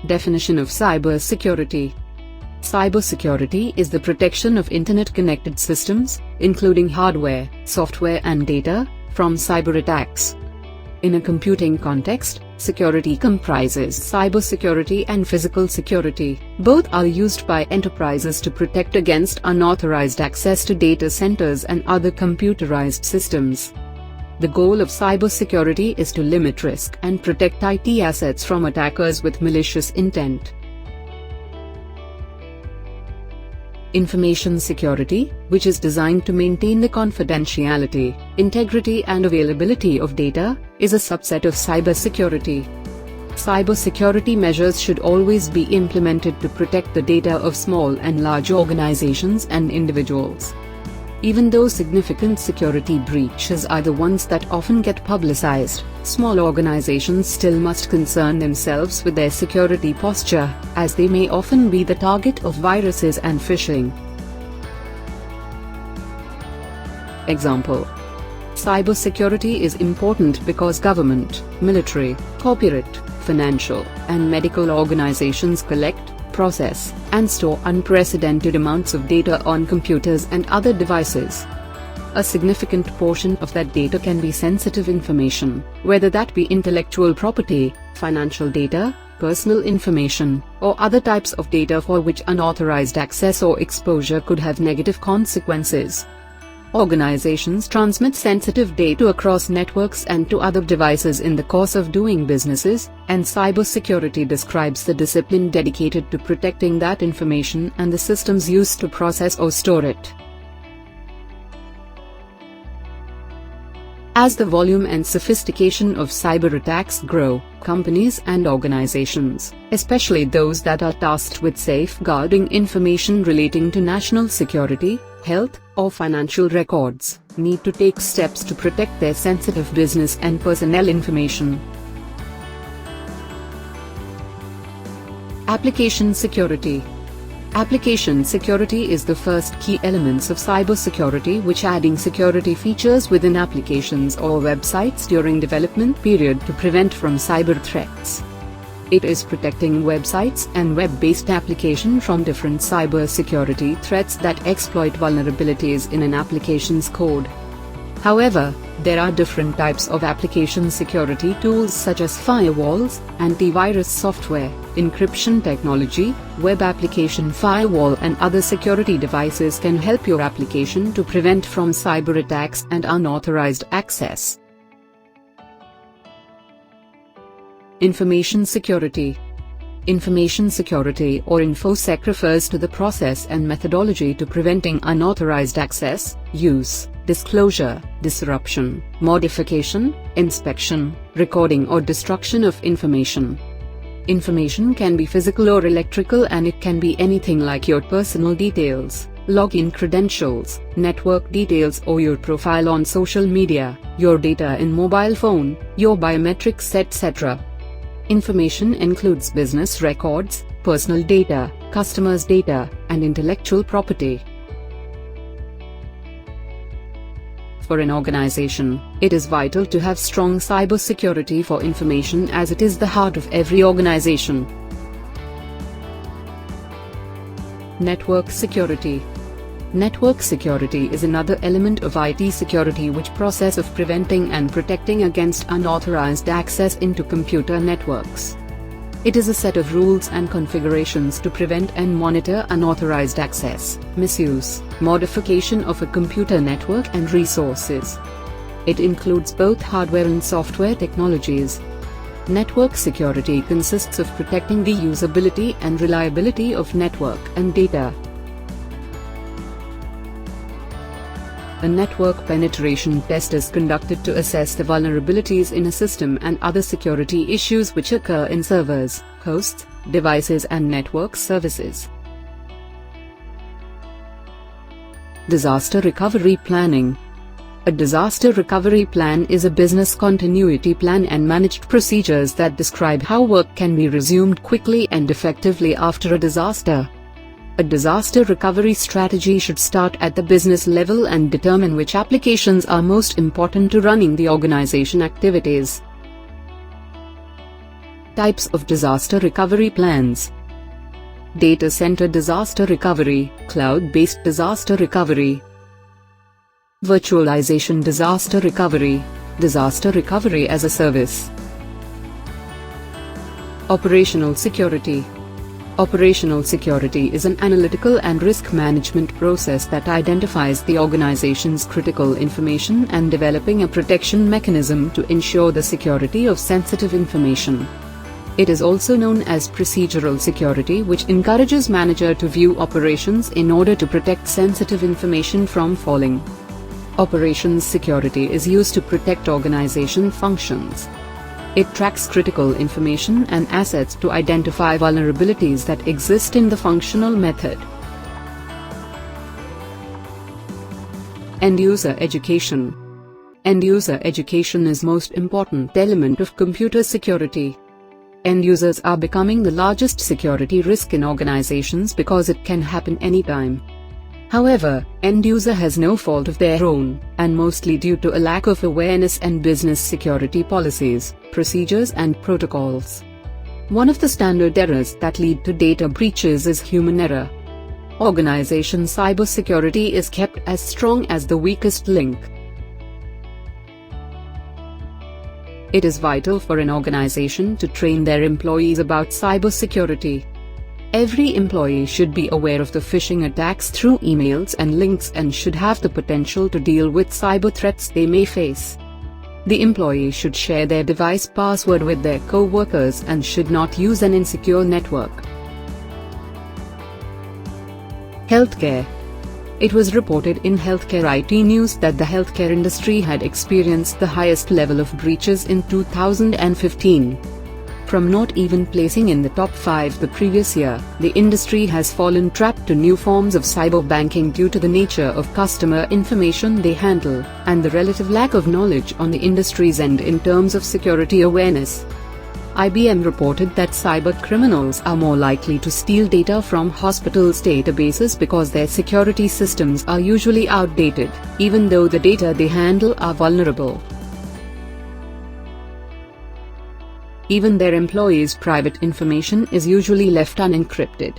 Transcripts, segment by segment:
Definition of cybersecurity. Cybersecurity is the protection of internet-connected systems, including hardware, software and data, from cyber attacks. In a computing context, security comprises cybersecurity and physical security. Both are used by enterprises to protect against unauthorized access to data centers and other computerized systems. The goal of cybersecurity is to limit risk and protect IT assets from attackers with malicious intent. Information security, which is designed to maintain the confidentiality, integrity and availability of data, is a subset of cybersecurity. Cybersecurity measures should always be implemented to protect the data of small and large organizations and individuals. Even though significant security breaches are the ones that often get publicized, small organizations still must concern themselves with their security posture, as they may often be the target of viruses and phishing. Example: cybersecurity is important because government, military, corporate, financial, and medical organizations collect, process, and store unprecedented amounts of data on computers and other devices. A significant portion of that data can be sensitive information, whether that be intellectual property, financial data, personal information, or other types of data for which unauthorized access or exposure could have negative consequences. Organizations transmit sensitive data across networks and to other devices in the course of doing businesses, and cybersecurity describes the discipline dedicated to protecting that information and the systems used to process or store it. As the volume and sophistication of cyber attacks grow, companies and organizations, especially those that are tasked with safeguarding information relating to national security, health, or financial records, need to take steps to protect their sensitive business and personnel information. Application security. Application security is the first key elements of cybersecurity, which adding security features within applications or websites during development period to prevent from cyber threats. It is protecting websites and web-based applications from different cybersecurity threats that exploit vulnerabilities in an application's code. However, there are different types of application security tools such as firewalls, antivirus software, encryption technology, web application firewall and other security devices can help your application to prevent from cyber attacks and unauthorized access. Information security. Information security or InfoSec refers to the process and methodology to preventing unauthorized access, use, disclosure, disruption, modification, inspection, recording or destruction of information. Information can be physical or electrical, and it can be anything like your personal details, login credentials, network details or your profile on social media, your data in mobile phone, your biometrics etc. Information includes business records, personal data, customers' data, and intellectual property. For an organization, it is vital to have strong cybersecurity for information, as it is the heart of every organization. Network security. Network security is another element of IT security, which process of preventing and protecting against unauthorized access into computer networks. It is a set of rules and configurations to prevent and monitor unauthorized access, misuse, modification of a computer network and resources. It includes both hardware and software technologies. Network security consists of protecting the usability and reliability of network and data. A network penetration test is conducted to assess the vulnerabilities in a system and other security issues which occur in servers, hosts, devices and network services. Disaster recovery planning. A disaster recovery plan is a business continuity plan and managed procedures that describe how work can be resumed quickly and effectively after a disaster. A disaster recovery strategy should start at the business level and determine which applications are most important to running the organization activities. Types of disaster recovery plans: data center disaster recovery, cloud-based disaster recovery, virtualization disaster recovery as a service. Operational security. Operational security is an analytical and risk management process that identifies the organization's critical information and developing a protection mechanism to ensure the security of sensitive information. It is also known as procedural security, which encourages manager to view operations in order to protect sensitive information from falling. Operations security is used to protect organization functions. It tracks critical information and assets to identify vulnerabilities that exist in the functional method. End-user education. End-user education is most important element of computer security. End users are becoming the largest security risk in organizations because it can happen anytime. However, end user has no fault of their own, and mostly due to a lack of awareness and business security policies, procedures and protocols. One of the standard errors that lead to data breaches is human error. Organization cybersecurity is kept as strong as the weakest link. It is vital for an organization to train their employees about cybersecurity. Every employee should be aware of the phishing attacks through emails and links and should have the potential to deal with cyber threats they may face. The employee should share their device password with their co-workers and should not use an insecure network. Healthcare. It was reported in Healthcare IT News that the healthcare industry had experienced the highest level of breaches in 2015. From not even placing in the top 5 the previous year, the industry has fallen trapped to new forms of cyber banking due to the nature of customer information they handle, and the relative lack of knowledge on the industry's end in terms of security awareness. IBM reported that cyber criminals are more likely to steal data from hospitals' databases because their security systems are usually outdated, even though the data they handle are vulnerable. Even their employees' private information is usually left unencrypted.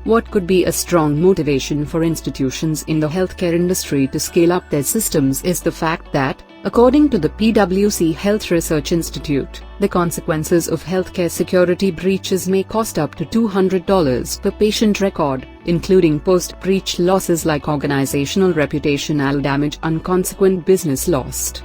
What could be a strong motivation for institutions in the healthcare industry to scale up their systems is the fact that, according to the PwC Health Research Institute, the consequences of healthcare security breaches may cost up to $200 per patient record, including post-breach losses like organizational reputational damage and consequent business lost.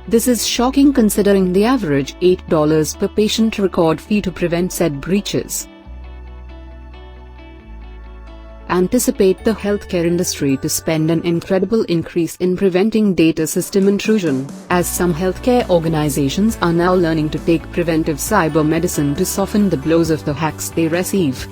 This is shocking considering the average $8 per patient record fee to prevent said breaches. Anticipate the healthcare industry to spend an incredible increase in preventing data system intrusion, as some healthcare organizations are now learning to take preventive cyber medicine to soften the blows of the hacks they receive.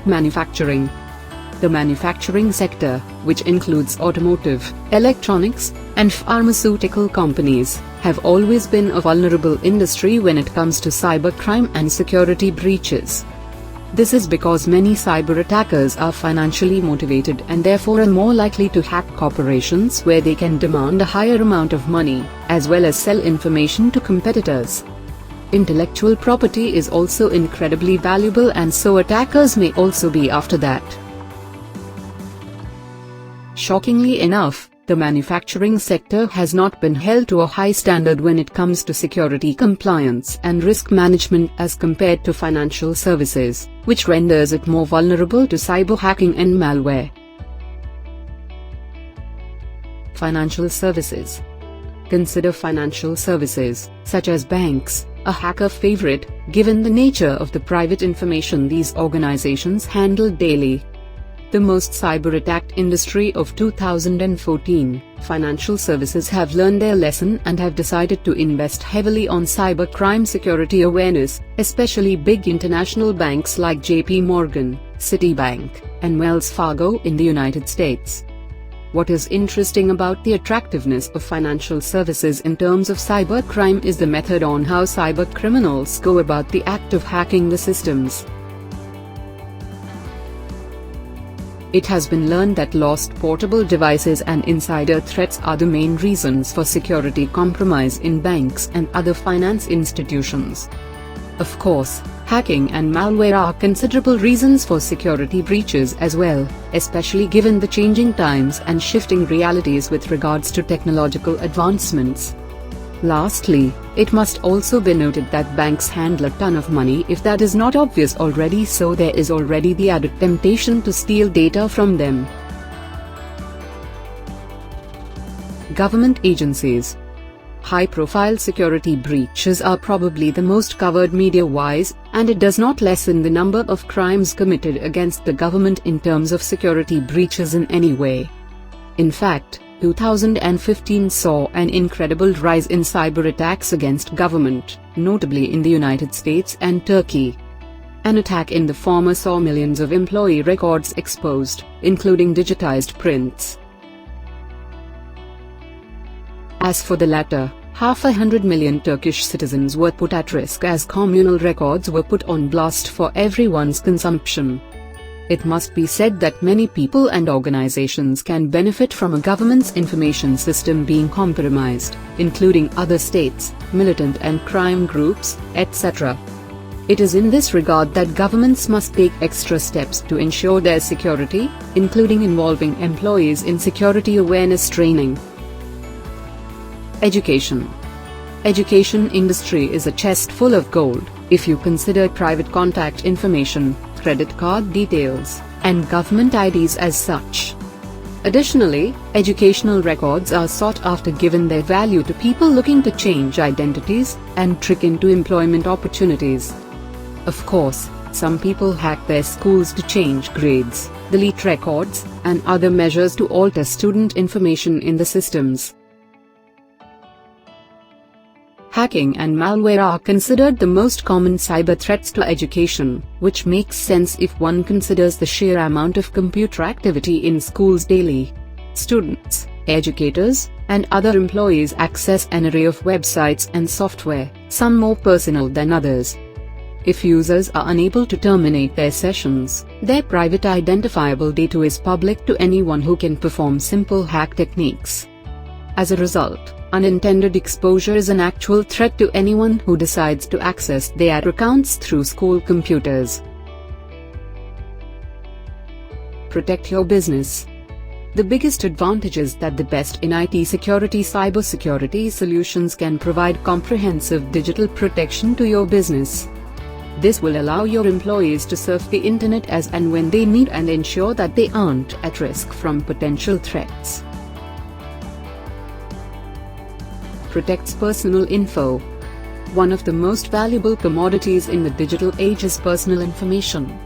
Manufacturing. The manufacturing sector, which includes automotive, electronics, and pharmaceutical companies, have always been a vulnerable industry when it comes to cybercrime and security breaches. This is because many cyber attackers are financially motivated and therefore are more likely to hack corporations where they can demand a higher amount of money, as well as sell information to competitors. Intellectual property is also incredibly valuable, and so attackers may also be after that. Shockingly enough, the manufacturing sector has not been held to a high standard when it comes to security compliance and risk management as compared to financial services, which renders it more vulnerable to cyber hacking and malware. Financial services. Consider financial services, such as banks, a hacker favorite, given the nature of the private information these organizations handle daily. The most cyber-attacked industry of 2014, financial services have learned their lesson and have decided to invest heavily on cybercrime security awareness, especially big international banks like JP Morgan, Citibank, and Wells Fargo in the United States. What is interesting about the attractiveness of financial services in terms of cybercrime is the method on how cybercriminals go about the act of hacking the systems. It has been learned that lost portable devices and insider threats are the main reasons for security compromise in banks and other finance institutions. Of course, hacking and malware are considerable reasons for security breaches as well, especially given the changing times and shifting realities with regards to technological advancements. Lastly, it must also be noted that banks handle a ton of money if that is not obvious already, so there is already the added temptation to steal data from them. Government agencies. High-profile security breaches are probably the most covered media-wise, and it does not lessen the number of crimes committed against the government in terms of security breaches in any way. In fact, 2015 saw an incredible rise in cyber attacks against government, notably in the United States and Turkey. An attack in the former saw millions of employee records exposed, including digitized prints. As for the latter, 500 million Turkish citizens were put at risk as communal records were put on blast for everyone's consumption. It must be said that many people and organizations can benefit from a government's information system being compromised, including other states, militant and crime groups, etc. It is in this regard that governments must take extra steps to ensure their security, including involving employees in security awareness training. Education. Education industry is a chest full of gold, if you consider private contact information, credit card details, and government IDs as such. Additionally, educational records are sought after given their value to people looking to change identities and trick into employment opportunities. Of course, some people hack their schools to change grades, delete records, and other measures to alter student information in the systems. Hacking and malware are considered the most common cyber threats to education, which makes sense if one considers the sheer amount of computer activity in schools daily. Students, educators, and other employees access an array of websites and software, some more personal than others. If users are unable to terminate their sessions, their private identifiable data is public to anyone who can perform simple hack techniques. As a result, unintended exposure is an actual threat to anyone who decides to access their accounts through school computers. Protect your business. The biggest advantage is that the best in IT security cybersecurity solutions can provide comprehensive digital protection to your business. This will allow your employees to surf the internet as and when they need and ensure that they aren't at risk from potential threats. Protects personal info. One of the most valuable commodities in the digital age is personal information.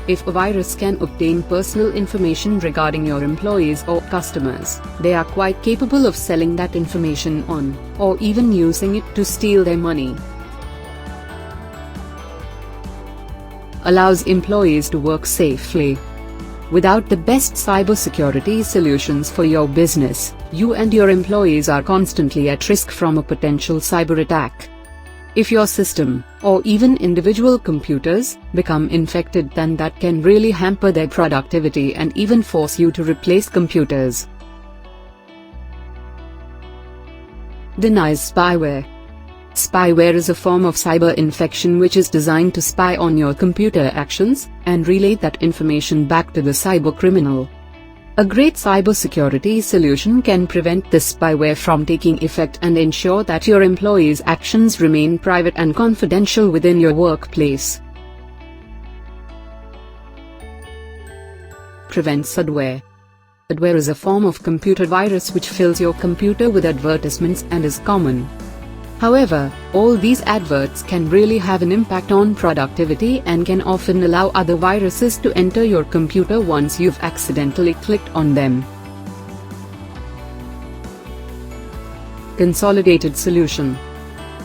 If a virus can obtain personal information regarding your employees or customers, they are quite capable of selling that information on, or even using it to steal their money. Allows employees to work safely. Without the best cybersecurity solutions for your business, you and your employees are constantly at risk from a potential cyber attack. If your system, or even individual computers, become infected, then that can really hamper their productivity and even force you to replace computers. Denies spyware. Spyware is a form of cyber infection which is designed to spy on your computer actions, and relay that information back to the cyber criminal. A great cybersecurity solution can prevent this spyware from taking effect and ensure that your employees' actions remain private and confidential within your workplace. Prevents adware. Adware is a form of computer virus which fills your computer with advertisements and is common. However, all these adverts can really have an impact on productivity and can often allow other viruses to enter your computer once you've accidentally clicked on them. Consolidated solution.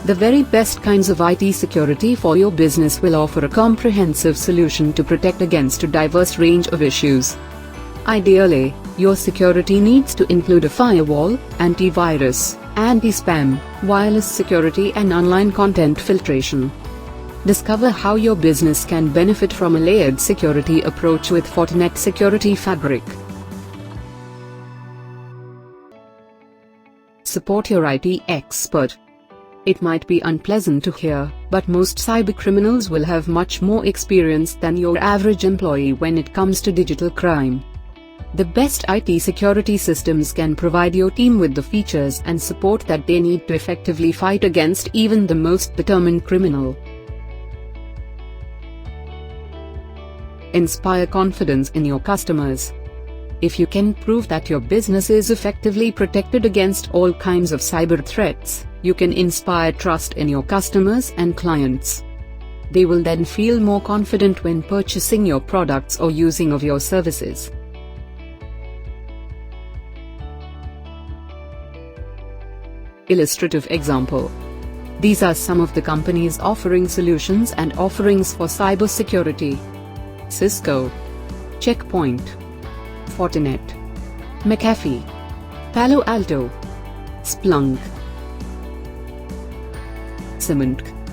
The very best kinds of IT security for your business will offer a comprehensive solution to protect against a diverse range of issues. Ideally, your security needs to include a firewall, antivirus, anti-spam, wireless security and online content filtration. Discover how your business can benefit from a layered security approach with Fortinet Security Fabric. Support your IT expert. It might be unpleasant to hear, but most cybercriminals will have much more experience than your average employee when it comes to digital crime. The best IT security systems can provide your team with the features and support that they need to effectively fight against even the most determined criminal. Inspire confidence in your customers. If you can prove that your business is effectively protected against all kinds of cyber threats, you can inspire trust in your customers and clients. They will then feel more confident when purchasing your products or using of your services. Illustrative example. These are some of the companies offering solutions and offerings for cybersecurity: Cisco, Checkpoint, Fortinet, McAfee, Palo Alto, Splunk, Symantec.